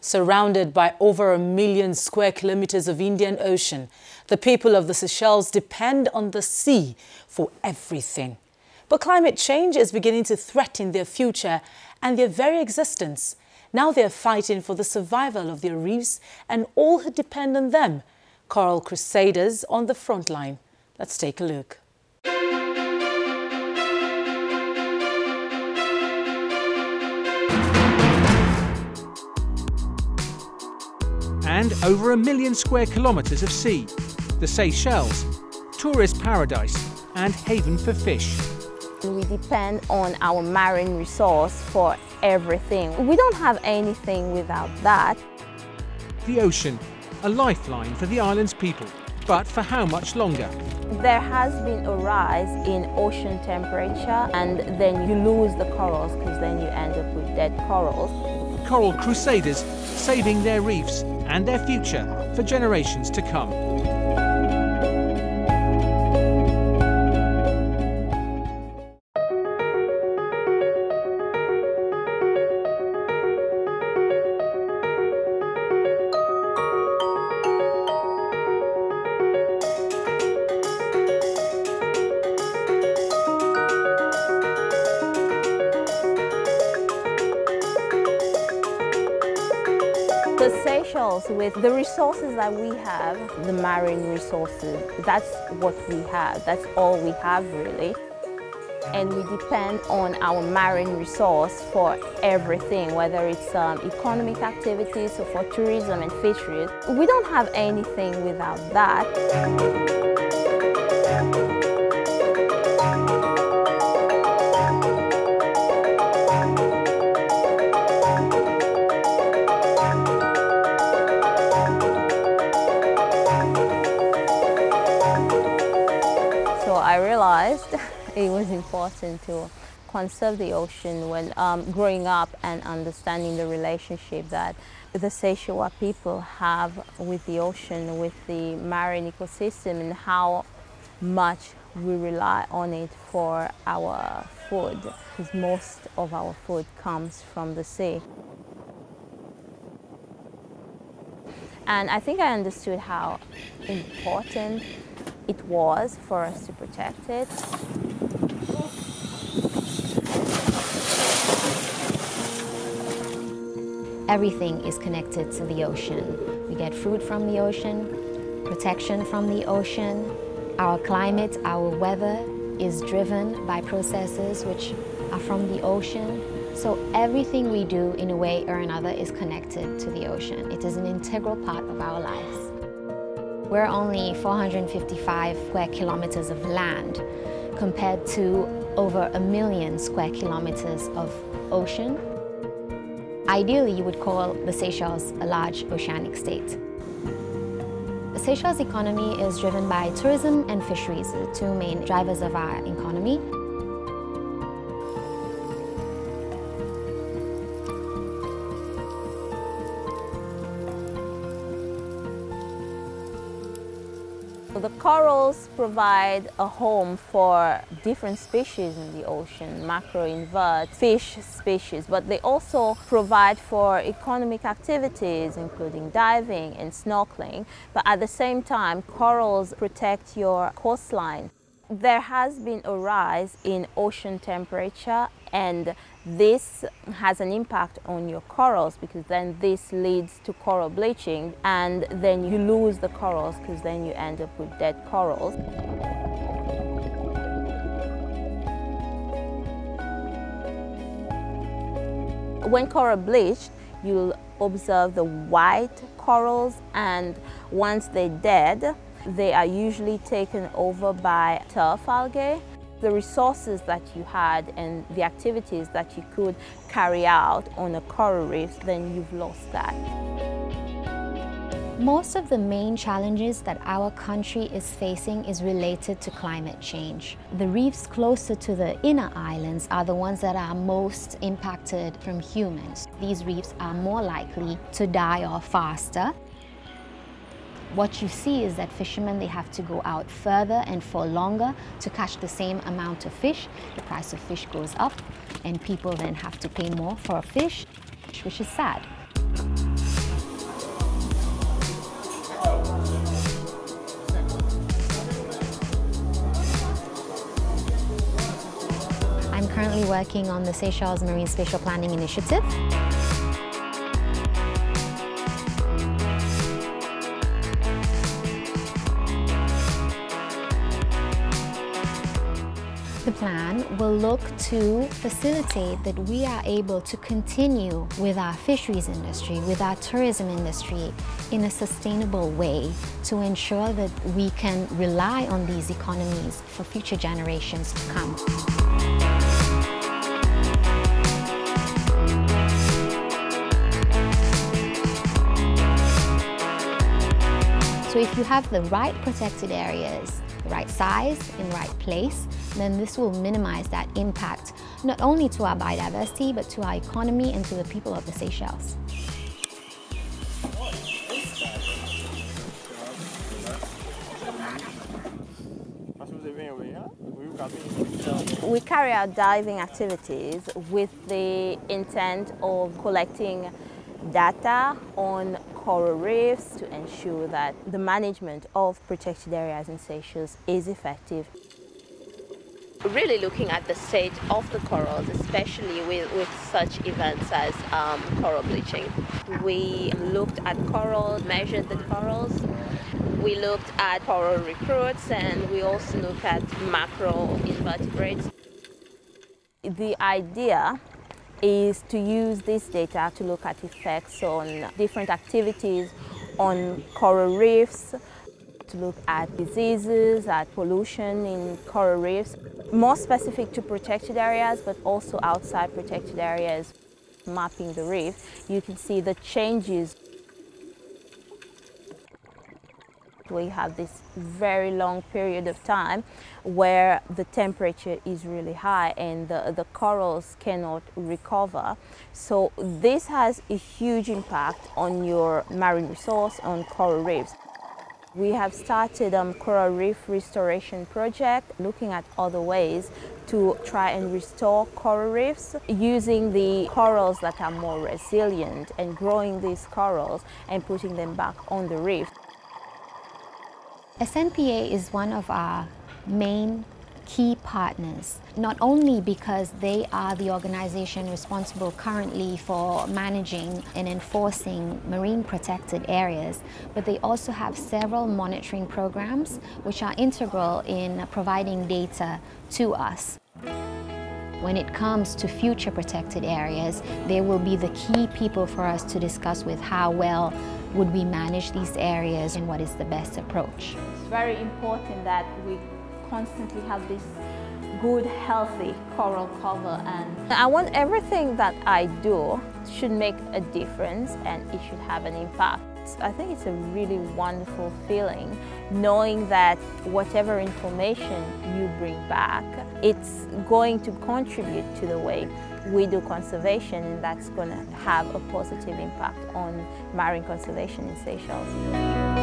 Surrounded by over 1 million square kilometers of Indian Ocean, the people of the Seychelles depend on the sea for everything. But climate change is beginning to threaten their future and their very existence. Now they're fighting for the survival of their reefs and all who depend on them. Coral crusaders on the front line. Let's take a look. And over 1 million square kilometres of sea, the Seychelles, tourist paradise and haven for fish. We depend on our marine resource for everything. We don't have anything without that. The ocean, a lifeline for the island's people, but for how much longer? There has been a rise in ocean temperature, and then you lose the corals because then you end up with dead corals. Coral crusaders saving their reefs and their future for generations to come. The Seychelles, with the resources that we have, the marine resources, that's what we have. That's all we have, really. And we depend on our marine resource for everything, whether it's economic activities or for tourism and fisheries. We don't have anything without that. So I realized it was important to conserve the ocean when growing up and understanding the relationship that the Seychelles people have with the ocean, with the marine ecosystem, and how much we rely on it for our food, because most of our food comes from the sea. And I think I understood how important it was for us to protect it. Everything is connected to the ocean. We get food from the ocean, protection from the ocean. Our climate, our weather is driven by processes which are from the ocean. So everything we do in a way or another is connected to the ocean. It is an integral part of our lives. We're only 455 square kilometers of land compared to over 1 million square kilometers of ocean. Ideally, you would call the Seychelles a large oceanic state. The Seychelles economy is driven by tourism and fisheries, the two main drivers of our economy. The corals provide a home for different species in the ocean, macroinvert, fish species, but they also provide for economic activities, including diving and snorkeling. But at the same time, corals protect your coastline. There has been a rise in ocean temperature, and this has an impact on your corals, because then this leads to coral bleaching, and then you lose the corals because then you end up with dead corals. When coral bleached, you'll observe the white corals, and once they're dead, they are usually taken over by turf algae. The resources that you had and the activities that you could carry out on a coral reef, then you've lost that. Most of the main challenges that our country is facing is related to climate change. The reefs closer to the inner islands are the ones that are most impacted from humans. These reefs are more likely to die off faster. What you see is that fishermen, they have to go out further and for longer to catch the same amount of fish. The price of fish goes up, and people then have to pay more for a fish, which is sad. currently working on the Seychelles Marine Spatial Planning Initiative. The plan will look to facilitate that we are able to continue with our fisheries industry, with our tourism industry in a sustainable way to ensure that we can rely on these economies for future generations to come. So if you have the right protected areas, the right size, in the right place, then this will minimize that impact not only to our biodiversity but to our economy and to the people of the Seychelles. We carry out diving activities with the intent of collecting data on coral reefs to ensure that the management of protected areas in Seychelles is effective. Really looking at the state of the corals, especially with such events as coral bleaching. We looked at corals, measured the corals, we looked at coral recruits, and we also looked at macro invertebrates. The idea is to use this data to look at effects on different activities on coral reefs, to look at diseases, at pollution in coral reefs, more specific to protected areas, but also outside protected areas. Mapping the reef, you can see the changes. We have this very long period of time where the temperature is really high and the corals cannot recover. So this has a huge impact on your marine resource, on coral reefs. We have started a coral reef restoration project, looking at other ways to try and restore coral reefs using the corals that are more resilient and growing these corals and putting them back on the reef. SNPA is one of our main key partners, not only because they are the organization responsible currently for managing and enforcing marine protected areas, but they also have several monitoring programs which are integral in providing data to us. When it comes to future protected areas, they will be the key people for us to discuss with how well would we manage these areas and what is the best approach. It's very important that we constantly have this good, healthy coral cover, and I want everything that I do should make a difference and it should have an impact. I think it's a really wonderful feeling knowing that whatever information you bring back, it's going to contribute to the way we do conservation, and that's going to have a positive impact on marine conservation in Seychelles.